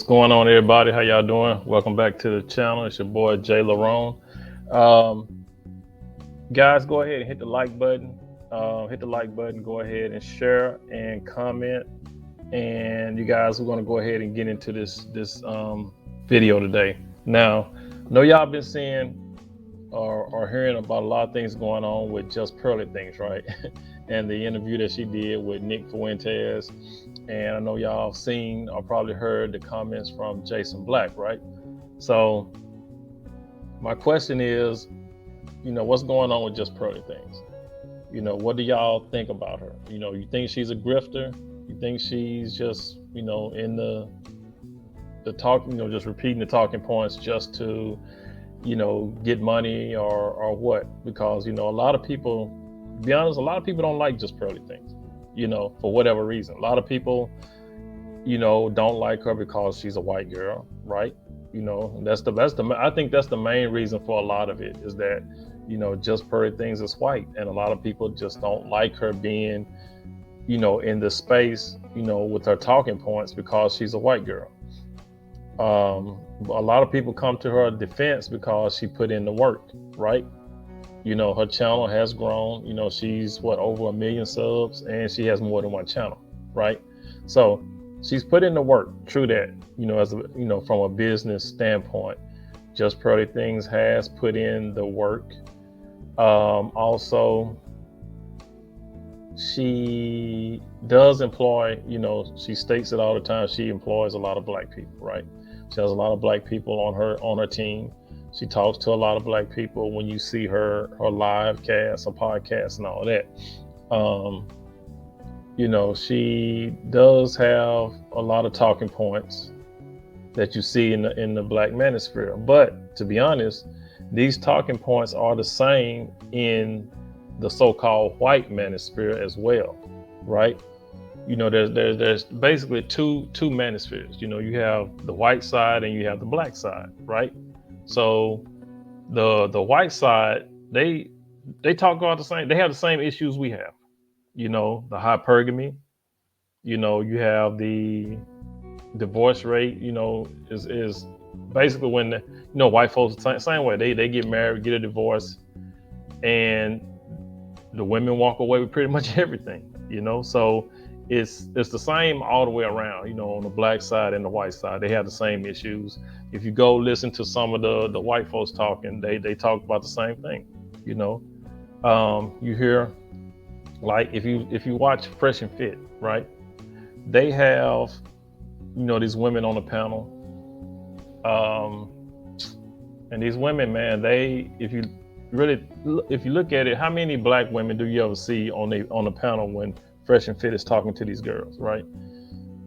going on, everybody? How y'all doing? Welcome back to the channel. It's your boy Jay Larone. Um, Guys, go ahead and hit the like button. Hit the like button. Go ahead and share and comment. And you guys, we're going to go ahead and get into this video today. Now, I know y'all been seeing or hearing about a lot of things going on with Just Pearly Things, right? And the interview that she did with Nick Fuentes. And I know y'all have seen or probably heard the comments from Jason Black, right? So my question is, what's going on with Just Pearly Things? What do y'all think about her? You think she's a grifter? You think she's just, in the talk, just repeating the talking points just to, get money or what? Because, a lot of people, to be honest, a lot of people don't like Just Pearly Things, for whatever reason. A lot of people, don't like her because she's a white girl, right? I think that's the main reason for a lot of it is that, Just Pearly Things is white. And a lot of people just don't like her being, in the space, with her talking points because she's a white girl. A lot of people come to her defense because she put in the work, right? Her channel has grown. She's over 1 million subs, and she has more than one channel, right? So she's put in the work. True that. From a business standpoint, Just Pearly Things has put in the work. Also, she does employ. She states it all the time. She employs a lot of black people, right? She has a lot of black people on her team. She talks to a lot of black people when you see her live cast, her podcast, and all that. She does have a lot of talking points that you see in the black manosphere. But to be honest, these talking points are the same in the so-called white manosphere as well, right? There's basically two manospheres. You have the white side and you have the black side, right? So the white side, they talk about the same. They have the same issues we have. The hypergamy. You have the divorce rate. Is basically when white folks same way. They get married, get a divorce, and the women walk away with pretty much everything. So it's the same all the way around. On the black side and the white side, they have the same issues. If you go listen to some of the white folks talking, they talk about the same thing. You hear, like, if you watch Fresh and Fit, right? They have these women on the panel, and these women, man, if you look at it, how many black women do you ever see on the panel when Fresh and Fit is talking to these girls, right?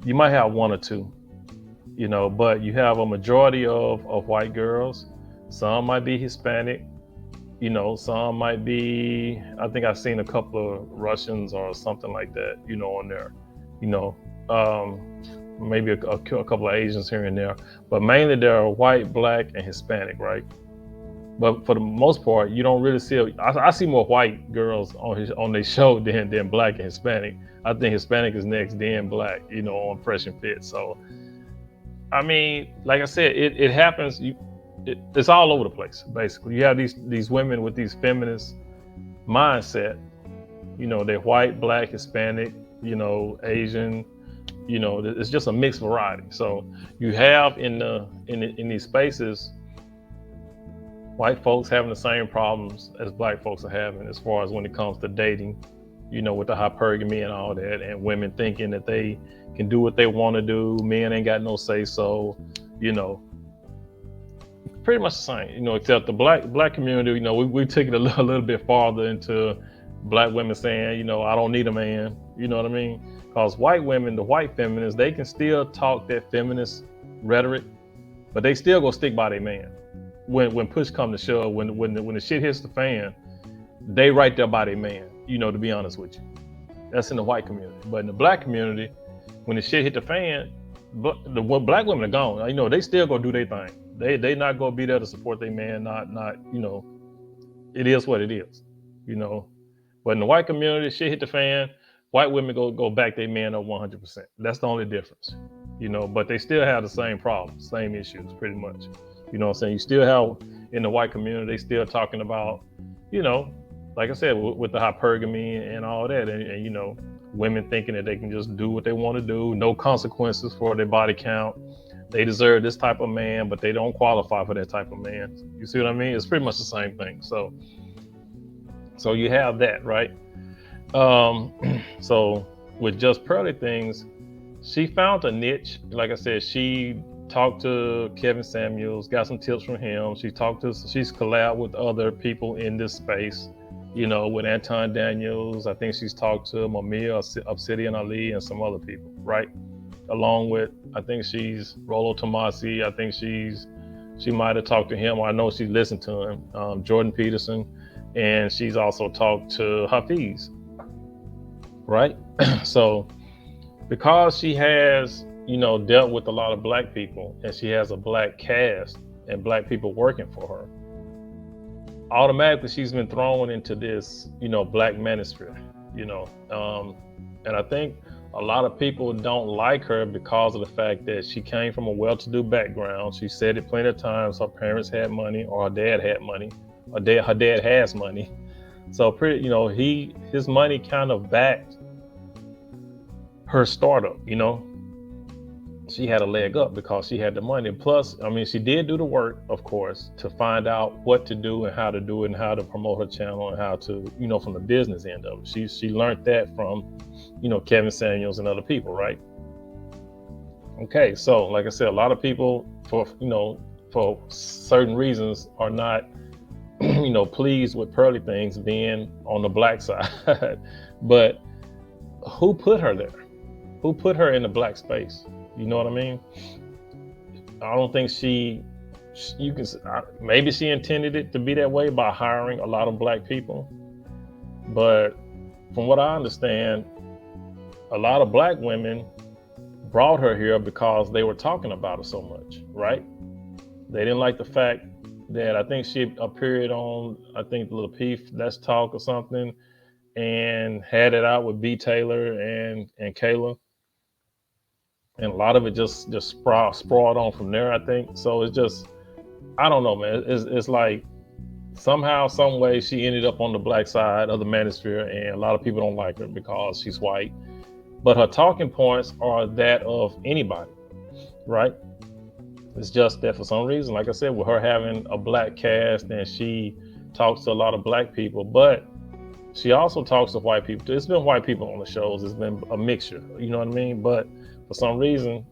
You might have one or two, but you have a majority of white girls. Some might be Hispanic, some might be, I think I've seen a couple of Russians or something like that, on there, maybe a couple of Asians here and there, but mainly they're white, black, and Hispanic, right? But for the most part, you don't really see. I see more white girls on their show than black and Hispanic. I think Hispanic is next, then black. On Fresh and Fit. So, I mean, like I said, it happens. It's all over the place. Basically, you have these women with these feminist mindset. They're white, black, Hispanic. Asian. It's just a mixed variety. So you have in these spaces, white folks having the same problems as black folks are having as far as when it comes to dating, with the hypergamy and all that, and women thinking that they can do what they want to do. Men ain't got no say so, pretty much the same, except the black community, we took it a little bit farther into black women saying, I don't need a man, you know what I mean? Because white women, the white feminists, they can still talk that feminist rhetoric, but they still go stick by their man. When push comes to shove, when the shit hits the fan, they right there by their man, to be honest with you. That's in the white community. But in the black community, when the shit hit the fan, the black women are gone. They still gonna do their thing. They not gonna be there to support their man, not it is what it is, But in the white community, shit hit the fan, white women go back their man up 100%. That's the only difference. but they still have the same problems, same issues, pretty much. You know what I'm saying? You still have in the white community, they still talking about, you know, like I said, with the hypergamy and all that, and women thinking that they can just do what they want to do, no consequences for their body count. They deserve this type of man, but they don't qualify for that type of man. You see what I mean? It's pretty much the same thing. So you have that, right? So with Just Pearly Things, she found a niche. Like I said, she talked to Kevin Samuels, got some tips from him. She's collabed with other people in this space, with Anton Daniels. I think she's talked to Mamiya Obsidian Ali and some other people, right? Along with, I think she's Rollo Tomasi. I think she might have talked to him, or I know she listened to him, Jordan Peterson, and she's also talked to Hafiz, right? So because she has, dealt with a lot of black people, and she has a black cast and black people working for her, automatically she's been thrown into this, black manosphere, and I think a lot of people don't like her because of the fact that she came from a well-to-do background. She said it plenty of times. Her parents had money, or her dad had money, or her dad has money. So his money kind of backed her startup. She had a leg up because she had the money. Plus, she did do the work, of course, to find out what to do and how to do it and how to promote her channel and how to, from the business end of it. She learned that from, Kevin Samuels and other people, right? Okay, so like I said, a lot of people for certain reasons are not, pleased with Pearly Things being on the black side. But who put her there? Who put her in the black space? You know what I mean? I don't think maybe she intended it to be that way by hiring a lot of black people. But from what I understand, a lot of black women brought her here because they were talking about her so much, right? They didn't like the fact that I think she appeared on, Lil Peep, Let's Talk or something, and had it out with B. Taylor and Kayla. And a lot of it just sprawled on from there, I think. So it's just, I don't know, man. It's like somehow, some way, she ended up on the black side of the manosphere, and a lot of people don't like her because she's white. But her talking points are that of anybody, right? It's just that for some reason, like I said, with her having a black cast, and she talks to a lot of black people, but she also talks to white people. It's been white people on the shows. It's been a mixture, you know what I mean? But for some reason,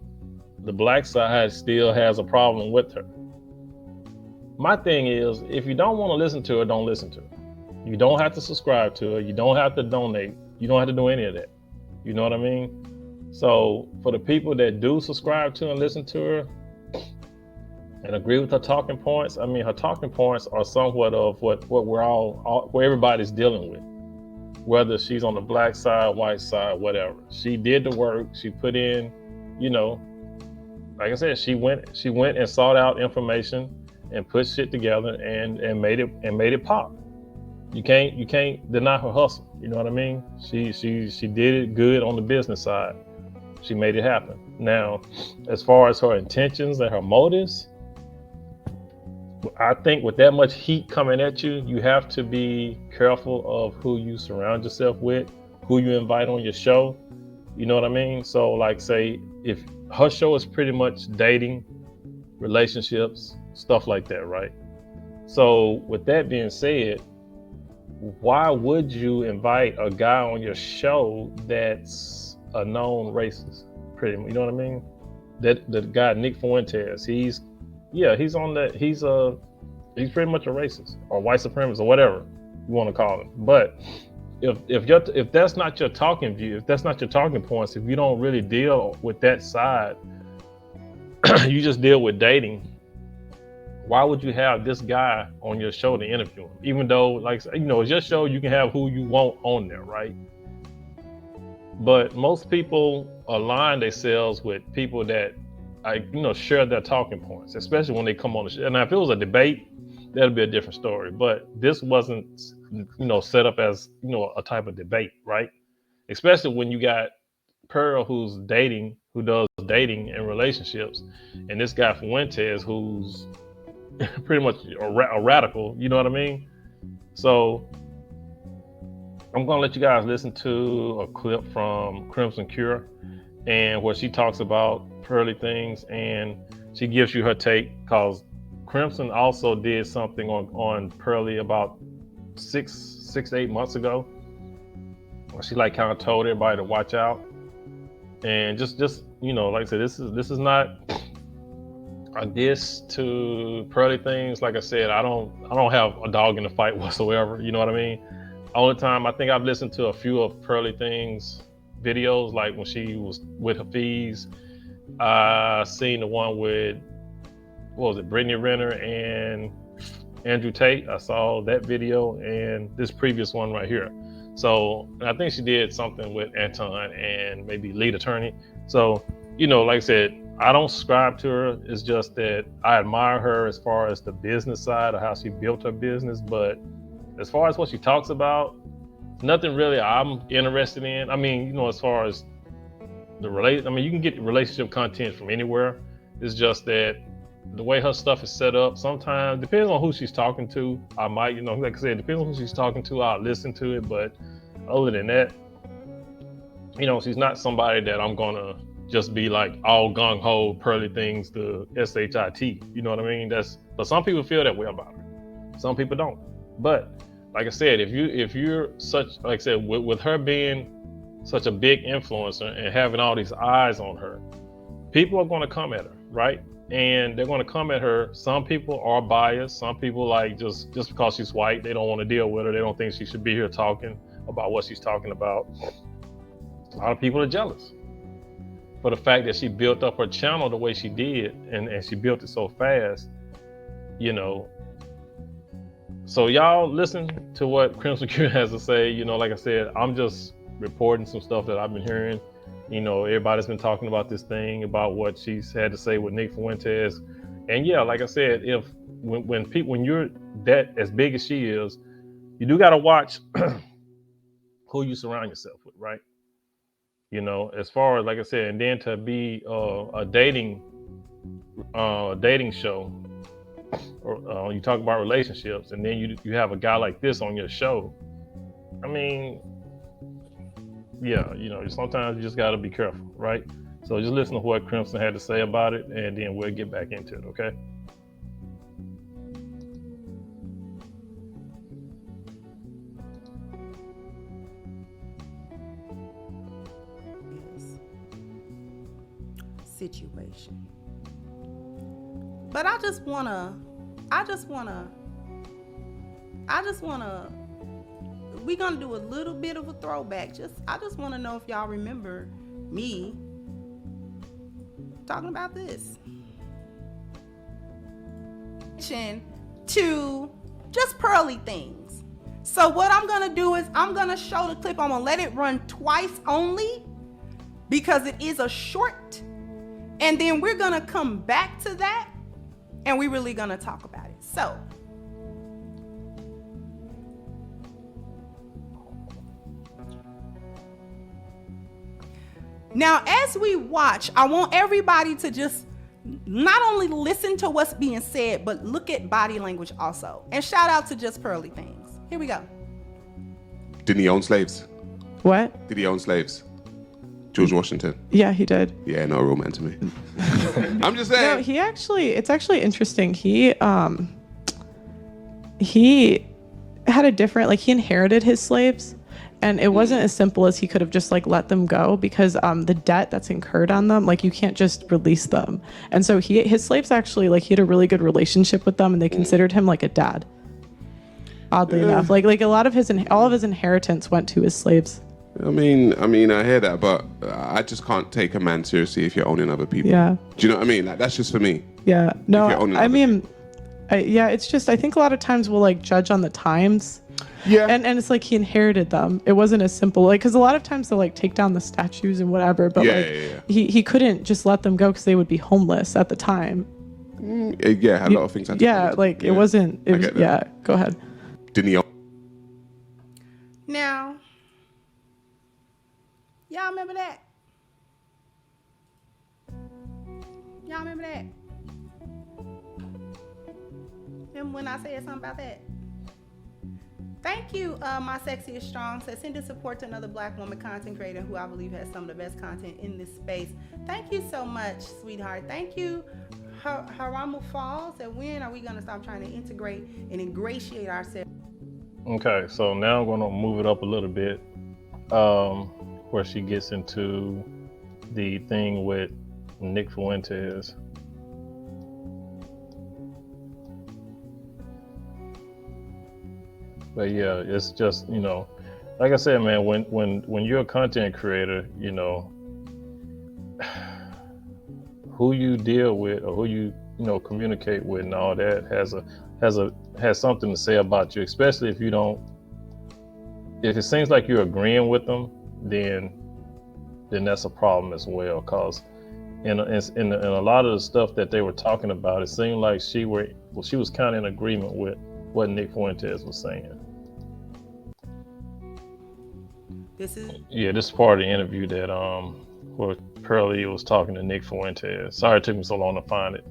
the black side still has a problem with her. My thing is, if you don't want to listen to her, don't listen to her. You don't have to subscribe to her. You don't have to donate. You don't have to do any of that. You know what I mean? So for the people that do subscribe to and listen to her and agree with her talking points, her talking points are somewhat of what we're all where everybody's dealing with. Whether she's on the black side, white side, whatever. She did the work. She put in, like I said, she went and sought out information and put shit together and made it pop. You can't deny her hustle. You know what I mean? She did it good on the business side. She made it happen. Now, as far as her intentions and her motives, I think with that much heat coming at you, you have to be careful of who you surround yourself with, who you invite on your show. You know what I mean? So like, say if her show is pretty much dating, relationships, stuff like that, right? So with that being said, why would you invite a guy on your show that's a known racist? Pretty much, you know what I mean? That the guy Nick Fuentes, he's on that. He's pretty much a racist or white supremacist or whatever you want to call him. But if that's not your talking view, if that's not your talking points, if you don't really deal with that side, you just deal with dating. Why would you have this guy on your show to interview him? Even though, like, it's your show, you can have who you want on there, right? But most people align themselves with people that, share their talking points, especially when they come on the show. Now, if it was a debate, that'd be a different story. But this wasn't, set up as, a type of debate, right? Especially when you got Pearl, who's dating, who does dating and relationships, and this guy Fuentes, who's pretty much a radical. You know what I mean? So I'm gonna let you guys listen to a clip from Crimson Cure, and where she talks about pearly things, and she gives you her take, because Crimson also did something on pearly about 6-8 months ago. She like kind of told everybody to watch out, and just like I said, this is not a diss to pearly things. Like I said, I don't have a dog in the fight whatsoever. You know what I mean? Only time I think I've listened to a few of pearly things videos, like when she was with Hafiz. I seen the one with, what was it, Brittany Renner and Andrew Tate. I saw that video and this previous one right here. So I think she did something with Anton and maybe lead attorney. So, like I said, I don't subscribe to her. It's just that I admire her as far as the business side of how she built her business. But as far as what she talks about, nothing really I'm interested in. I mean, as far as you can get relationship content from anywhere. It's just that the way her stuff is set up, sometimes depends on who she's talking to. I might, like I said, depends on who she's talking to. I'll listen to it, but other than that, she's not somebody that I'm gonna just be like all gung ho pearly things to SHIT. You know what I mean? But some people feel that way about her. Some people don't. But like I said, if you're such, like I said, with her being such a big influencer and having all these eyes on her, people are going to come at her, right? And they're going to come at her. Some people are biased. Some people, like, just because she's white, they don't want to deal with her. They don't think she should be here talking about what she's talking about. A lot of people are jealous for the fact that she built up her channel the way she did, and she built it so fast, So y'all listen to what Crimson Cure has to say. Like I said, I'm just reporting some stuff that I've been hearing. Everybody's been talking about this thing, about what she's had to say with Nick Fuentes. And yeah, like I said, when you're that as big as she is, you do got to watch who you surround yourself with, right? As far as, like I said, and then to be a dating show, or you talk about relationships, and then you have a guy like this on your show. I mean, yeah, sometimes you just got to be careful, right? So just listen to what Crimson had to say about it, and then we'll get back into it, okay? Situation. But I just wanna, we're gonna do a little bit of a throwback. I just wanna know if y'all remember me talking about this. To just pearly things. So what I'm gonna do is I'm gonna show the clip. I'm gonna let it run twice only because it is a short. And then we're gonna come back to that and we're really gonna talk about it. So now, as we watch, I want everybody to just not only listen to what's being said, but look at body language also. And shout out to Just Pearly Things. Here we go. Didn't he own slaves? What? Did he own slaves? George Washington. Yeah, he did. Yeah, no real man to me. I'm just saying. No, it's actually interesting. He had a different, he inherited his slaves, and it wasn't as simple as he could have just let them go, because the debt that's incurred on them, you can't just release them. And so his slaves actually, he had a really good relationship with them, and they considered him like a dad. Oddly enough, like a lot of all of his inheritance went to his slaves. I mean, I hear that, but I just can't take a man seriously if you're owning other people. Yeah. Do you know what I mean? That's just for me. Yeah. No, I mean, it's just, I think a lot of times we'll judge on the times. Yeah. And it's he inherited them. It wasn't as simple, because a lot of times they'll take down the statues and whatever, but he couldn't just let them go because they would be homeless at the time. Yeah, a lot of things had to it wasn't, go ahead. Didn't he own? Now, y'all remember that? him when I said something about that? Thank you, My Sexy is Strong. Says, sending support to another black woman content creator who I believe has some of the best content in this space. Thank you so much, sweetheart. Thank you, Haramu Falls. And when are we going to stop trying to integrate and ingratiate ourselves? Okay, so now I'm going to move it up a little bit, where she gets into the thing with Nick Fuentes. But yeah, it's just, you know, like I said, man, when you're a content creator, you know, who you deal with or who you communicate with and all that has something to say about you, especially if it seems like you're agreeing with them, then that's a problem as well. Cause in a lot of the stuff that they were talking about, it seemed like she was kind of in agreement with what Nick Fuentes was saying. This is part of the interview that where Pearly was talking to Nick Fuentes. Sorry it took me so long to find it.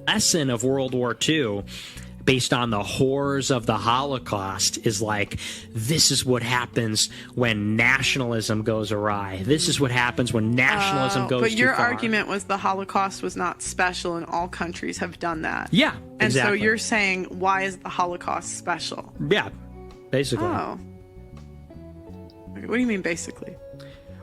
Lesson of World War II, based on the horrors of the Holocaust, is like, this is what happens when nationalism goes awry. This is what happens when nationalism goes too far. But your argument was the Holocaust was not special and all countries have done that. Yeah, and exactly. so you're saying, why is the Holocaust special? Yeah, basically. Oh. What do you mean, basically?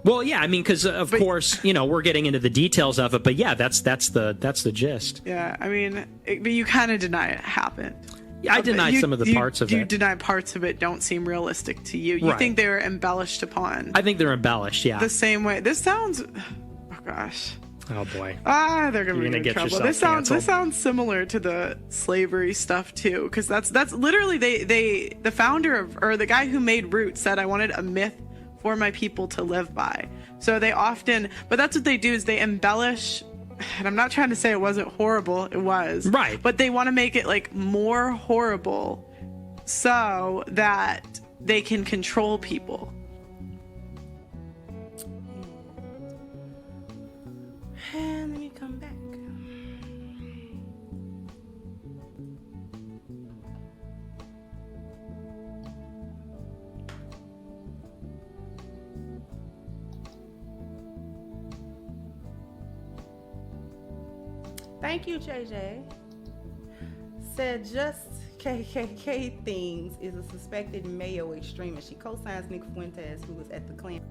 Well, yeah, I mean, because of course, we're getting into the details of it, but yeah, that's the gist. Yeah, I mean, but you kind of deny it happened. Yeah, I denied some of the parts of it. You deny parts of it don't seem realistic to you. You think they were embellished upon. I think they're embellished, yeah. The same way. This sounds... Oh, gosh. Oh, boy. They're going to be in trouble. This sounds similar to the slavery stuff, too, because that's literally... the founder or the guy who made Roots said, I wanted a myth for my people to live by. So they often... But that's what they do, is they embellish... And I'm not trying to say it wasn't horrible. It was. Right. But they want to make it like more horrible so that they can control people. And let me come back. Thank you, JJ. Said just KKK Things is a suspected Mayo extremist. She co-signs Nick Fuentes, who was at the Klan.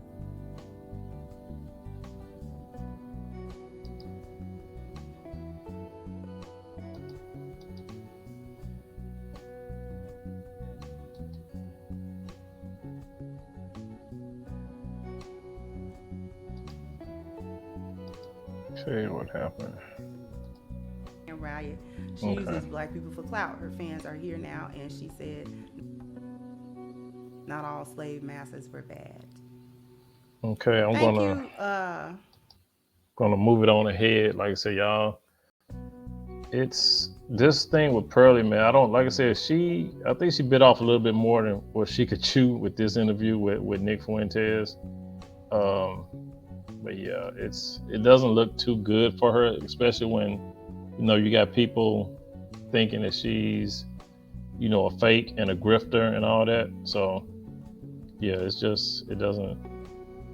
Okay, what happened? Riot. She uses black people for clout. Her fans are here now, and she said, "Not all slave masters were bad." Okay, I'm gonna move it on ahead. Like I said, y'all, it's this thing with Pearly, man. I think she bit off a little bit more than what she could chew with this interview with Nick Fuentes. But yeah, it doesn't look too good for her, especially when you got people thinking that she's, a fake and a grifter and all that. So yeah, it doesn't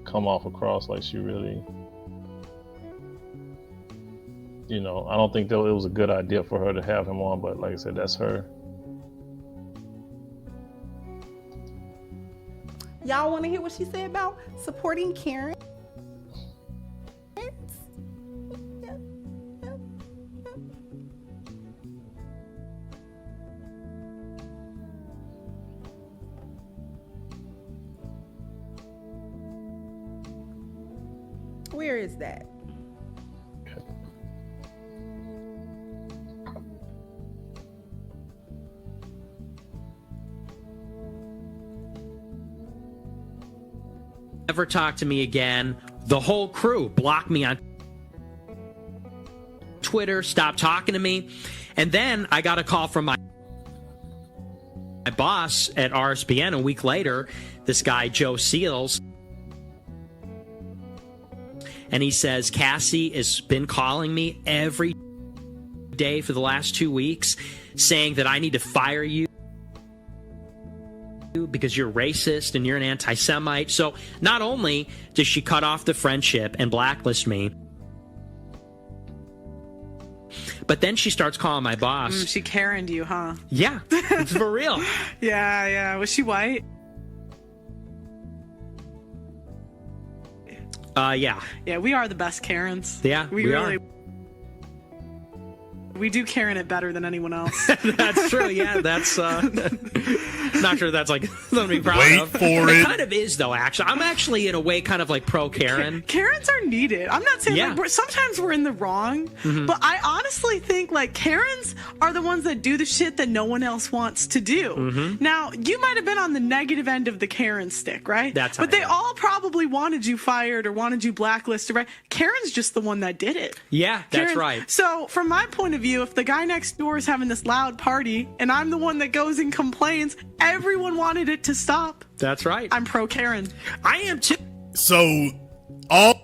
come off across like she really, I don't think that it was a good idea for her to have him on, but like I said, that's her. Y'all want to hear what she said about supporting Karen? Where is that? Never talk to me again. The whole crew blocked me on Twitter, stopped talking to me. And then I got a call from my boss at RSBN a week later, this guy, Joe Seals. and he says, Cassie has been calling me every day for the last 2 weeks saying that I need to fire you because you're racist and you're an anti-Semite. So not only does she cut off the friendship and blacklist me, but then she starts calling my boss. She Karen'd you, huh? Yeah, it's for real. Yeah. Was she white? Yeah. Yeah, we are the best Karens. Yeah, we really are. We do Karen it better than anyone else. That's true. Yeah, that's not sure that's like something to be proud Wait of. for It it. kind of is though. Actually, I'm actually in a way kind of like pro Karen. Karens are needed. I'm not saying Yeah. like sometimes we're in the wrong, but I honestly think like Karens are the ones that do the shit that no one else wants to do. Now, you might have been on the negative end of the Karen stick, right? That's how but I they am. all probably wanted you fired or wanted you blacklisted, right? Karen's just the one that did it. Yeah, that's Karen- right. So, from my point of view, if the guy next door is having this loud party and I'm the one that goes and complains, everyone wanted it to stop. That's right. I'm pro Karen. I am too. So all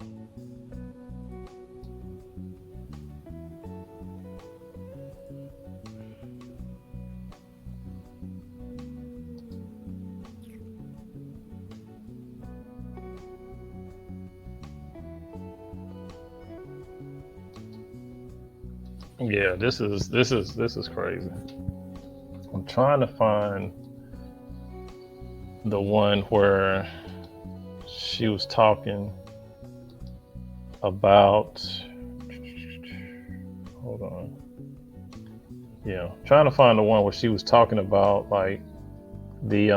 Yeah, this is crazy. I'm trying to find the one where she was talking about. Hold on. Yeah, trying to find the one where she was talking about like the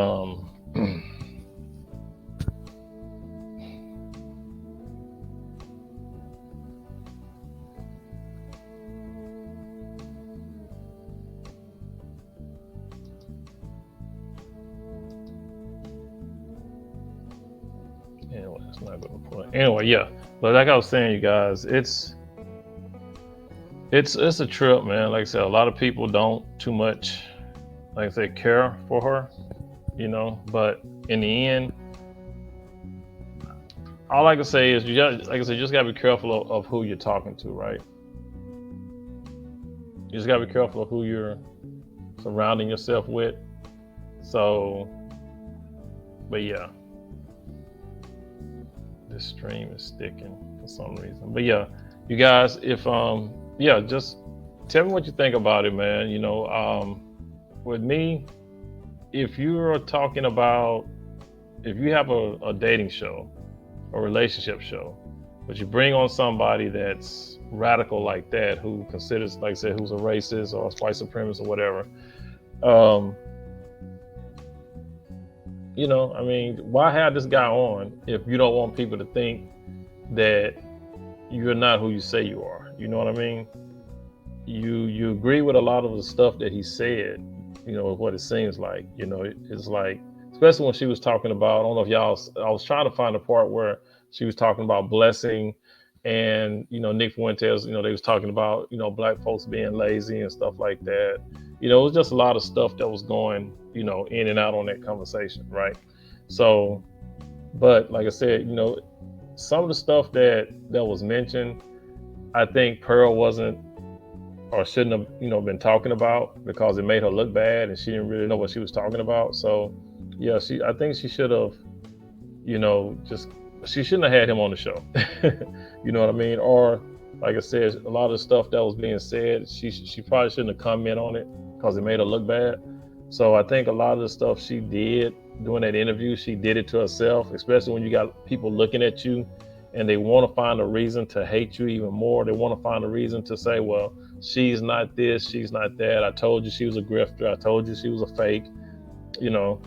Anyway, it's not gonna play. Anyway, yeah. But like I was saying, you guys, it's a trip, man. Like I said, a lot of people don't too much, like I said, care for her, you know. But in the end, all I can say is, you just, like I said, you just gotta be careful of who you're talking to, right? You just gotta be careful of who you're surrounding yourself with. So, but yeah. This stream is sticking for some reason. But yeah, you guys, if yeah, just tell me what you think about it, man. You know, with me, if you're talking about, if you have a dating show, a relationship show, but you bring on somebody that's radical like that, who considers, like I said, who's a racist or a white supremacist or whatever, you know, I mean, why have this guy on if you don't want people to think that you're not who you say you are? You know what I mean? You agree with a lot of the stuff that he said, you know, what it seems like. You know, it's like, especially when she was talking about, I don't know if y'all, I was trying to find a part where she was talking about blessing and, you know, Nick Fuentes, you know, they was talking about, you know, black folks being lazy and stuff like that. You know, it was just a lot of stuff that was going, you know, in and out on that conversation, right? So, but like I said, you know, some of the stuff that was mentioned, I think Pearl wasn't or shouldn't have, you know, been talking about because it made her look bad and she didn't really know what she was talking about. So, yeah, I think she should have, you know, she shouldn't have had him on the show. You know what I mean? Or, like I said, a lot of the stuff that was being said, she probably shouldn't have come in on it because it made her look bad. So I think a lot of the stuff she did during that interview, she did it to herself, especially when you got people looking at you and they want to find a reason to hate you even more. They want to find a reason to say, well, she's not this, she's not that. I told you she was a grifter. I told you she was a fake, you know.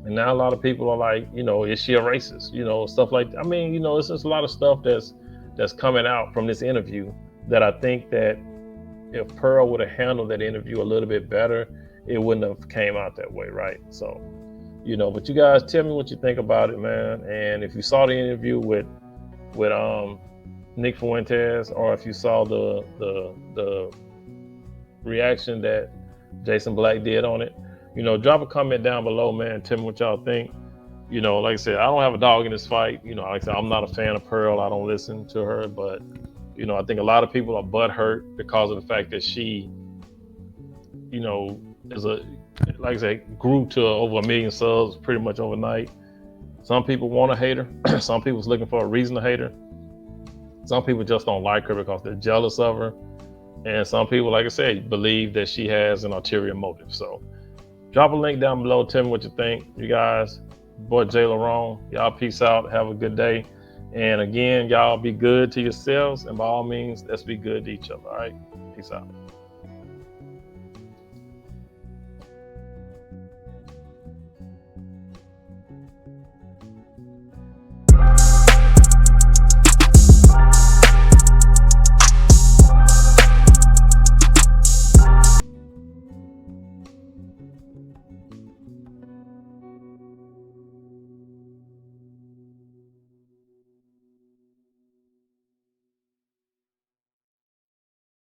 And now a lot of people are like, you know, is she a racist? You know, stuff like that. I mean, you know, it's just a lot of stuff that's coming out from this interview that I think that if Pearl would have handled that interview a little bit better, it wouldn't have came out that way, right? So, you know, but you guys tell me what you think about it, man. And if you saw the interview with Nick Fuentes, or if you saw the reaction that Jason Black did on it, you know, drop a comment down below, man. Tell me what y'all think. You know, like I said, I don't have a dog in this fight. You know, like I said, I'm not a fan of Pearl. I don't listen to her, but you know, I think a lot of people are butthurt because of the fact that she, you know, like I said, grew to over 1 million subs pretty much overnight. Some people want to hate her. Some people's looking for a reason to hate her. Some people just don't like her because they're jealous of her. And some people, like I said, believe that she has an ulterior motive. So drop a link down below. Tell me what you think. You guys, boy Jay Larone, y'all peace out. Have a good day. And again, y'all be good to yourselves. And by all means, let's be good to each other. All right. Peace out.